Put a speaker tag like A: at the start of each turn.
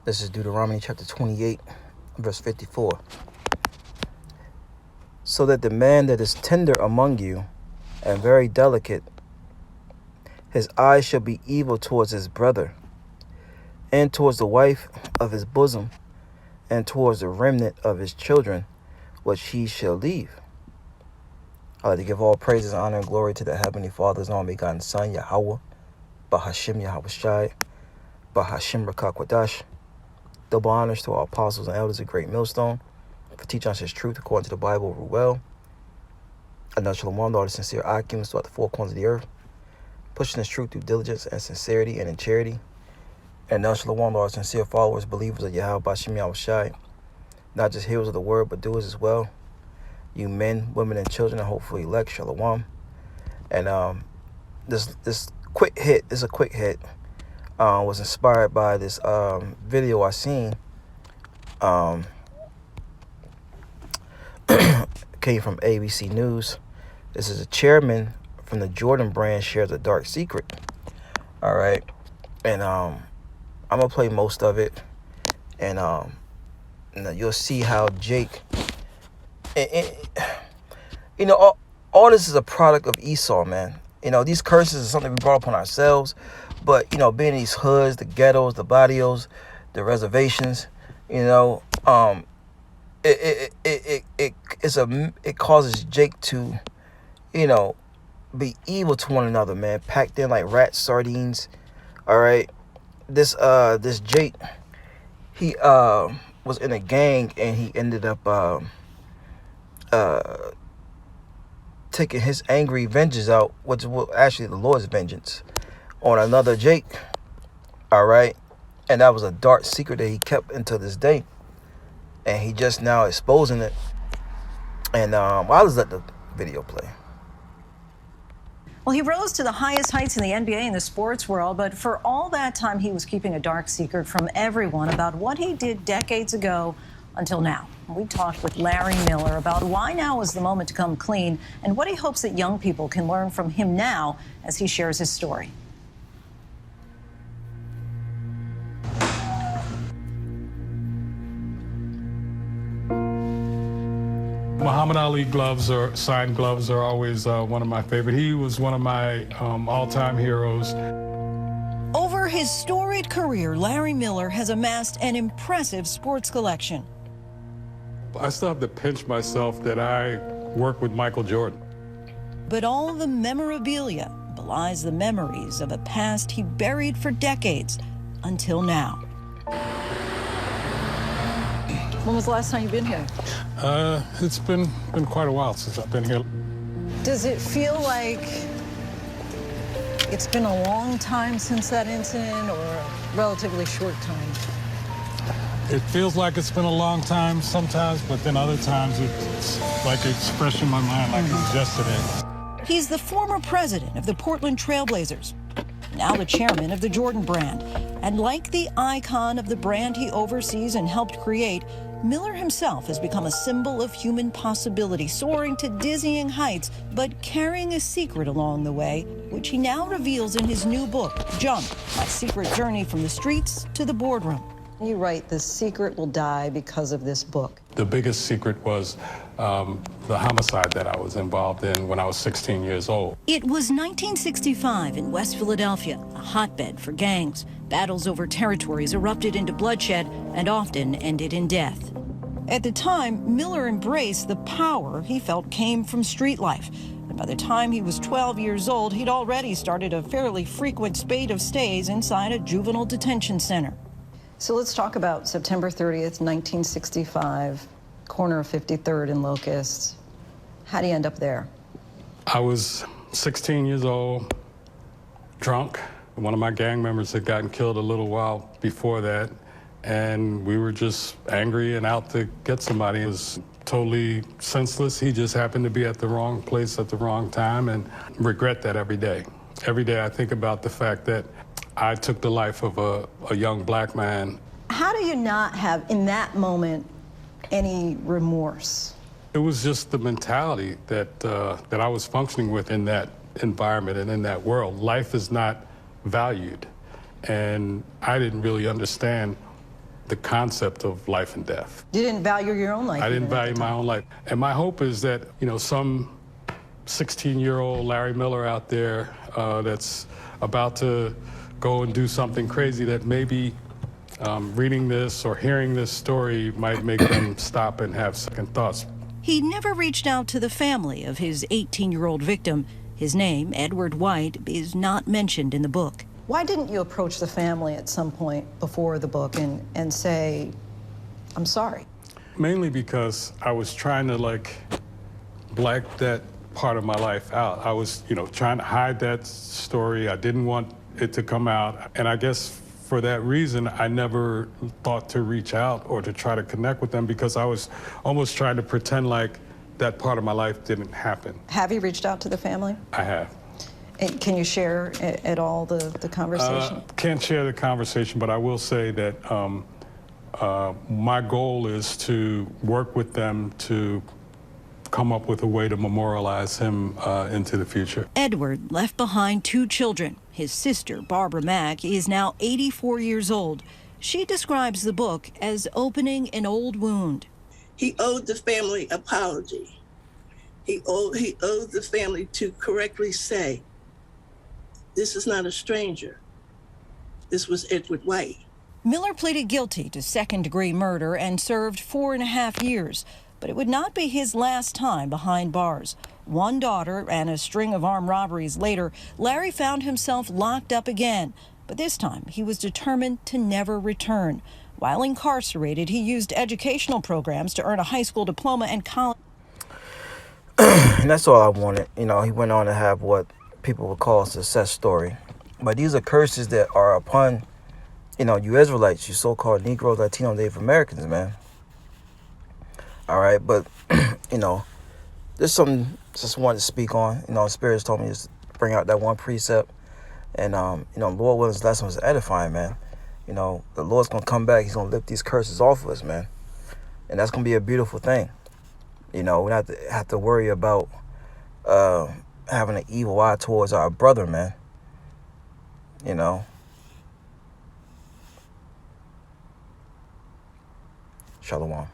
A: This is Deuteronomy chapter 28, verse 54. So that the man that is tender among you and very delicate, his eyes shall be evil towards his brother, and towards the wife of his bosom, and towards the remnant of his children, which he shall leave. I like to give all praises, honor, and glory to the Heavenly Father, His only begotten Son, YAHAWAH, BAHASHAM, YAHAWASHI, BAHASHAM, Rakakwadash. Double honors to our apostles and elders of Great Millstone for teaching us His truth according to the Bible well. Another shalom, all the sincere occupants throughout the four corners of the earth, pushing His truth through diligence and sincerity and in charity. And another shalom, all the sincere followers, believers of YAHAWASHI, YAHAWASHI, not just hearers of the word, but doers as well. You men, women, and children, and hopefully elect, shalom. And this quick hit is a quick hit. Was inspired by this video I seen. Came from ABC News. This is a chairman from the Jordan brand shares a dark secret. All right, and I'm gonna play most of it, and you'll see how Jake. You know, all this is a product of Esau, man. You know, these curses are something we brought upon ourselves. But, you know, being in these hoods, the ghettos, the barrios, the reservations, you know, it causes Jake to, you know, be evil to one another, man. Packed in like rat sardines. All right. This Jake, he was in a gang and he ended up taking his angry vengeance out, which was actually the Lord's vengeance, on another Jake. All right, and that was a dark secret that he kept until this day, and he just now exposing it. And I'll just let the video play.
B: Well, he rose to the highest heights in the NBA and the sports world, but for all that time he was keeping a dark secret from everyone about what he did decades ago until now. We talked with Larry Miller about why now is the moment to come clean and what he hopes that young people can learn from him now as he shares his story.
C: Muhammad Ali gloves or signed gloves are always one of my favorite. He was one of my all-time heroes.
B: Over his storied career, Larry Miller has amassed an impressive sports collection.
C: I still have to pinch myself that I work with Michael Jordan.
B: But all the memorabilia belies the memories of a past he buried for decades until now. When was the last time you've been here?
C: It's been quite a while since I've been here.
B: Does it feel like it's been a long time since that incident or a relatively short time?
C: It feels like it's been a long time sometimes, but then other times it's like it's fresh in my mind like it was yesterday.
B: He's the former president of the Portland Trailblazers, now the chairman of the Jordan brand. And like the icon of the brand he oversees and helped create, Miller himself has become a symbol of human possibility, soaring to dizzying heights, but carrying a secret along the way, which he now reveals in his new book, Jump, My Secret Journey from the Streets to the Boardroom. You write, the secret will die because of this book.
C: The biggest secret was the homicide that I was involved in when I was 16 years old.
B: It was 1965 in West Philadelphia, a hotbed for gangs. Battles over territories erupted into bloodshed and often ended in death. At the time, Miller embraced the power he felt came from street life. And by the time he was 12 years old, he'd already started a fairly frequent spate of stays inside a juvenile detention center. So let's talk about September 30th, 1965, corner of 53rd and Locust. How do you end up there?
C: I was 16 years old, drunk. One of my gang members had gotten killed a little while before that, and we were just angry and out to get somebody. It was totally senseless. He just happened to be at the wrong place at the wrong time, and regret that every day. Every day I think about the fact that I took the life of a young black man.
B: How do you not have, in that moment, any remorse?
C: It was just the mentality that I was functioning with in that environment and in that world. Life is not valued, and I didn't really understand the concept of life and death.
B: You didn't value your own life.
C: I didn't value my own life. And my hope is that, some 16-year-old Larry Miller out there that's about to go and do something crazy, that maybe reading this or hearing this story might make them stop and have second thoughts.
B: He never reached out to the family of his 18-year-old victim. His name, Edward White, is not mentioned in the book. Why didn't you approach the family at some point before the book and say, I'm sorry?
C: Mainly because I was trying to black that part of my life out. I was, trying to hide that story. I didn't want it to come out. And I guess for that reason, I never thought to reach out or to try to connect with them, because I was almost trying to pretend like that part of my life didn't happen.
B: Have you reached out to the family?
C: I have.
B: And can you share at all the conversation?
C: Can't share the conversation, but I will say that my goal is to work with them to come up with a way to memorialize him into the future.
B: Edward left behind 2 children. His sister, Barbara Mack, is now 84 years old. She describes the book as opening an old wound.
D: He owed the family apology. He owed the family to correctly say, this is not a stranger. This was Edward White.
B: Miller pleaded guilty to second-degree murder and served 4.5 years. But it would not be his last time behind bars. 1 daughter and a string of armed robberies later, Larry found himself locked up again. But this time, he was determined to never return. While incarcerated, he used educational programs to earn a high school diploma and college.
A: And that's all I wanted. He went on to have what people would call a success story. But these are curses that are upon, you Israelites, you so-called Negroes, Latino, Native Americans, man. All right, but, there's something just wanted to speak on. Spirits told me to bring out that one precept. And, Lord Williams' lesson was edifying, man. The Lord's going to come back. He's going to lift these curses off of us, man. And that's going to be a beautiful thing. We don't have to worry about having an evil eye towards our brother, man. Shalom.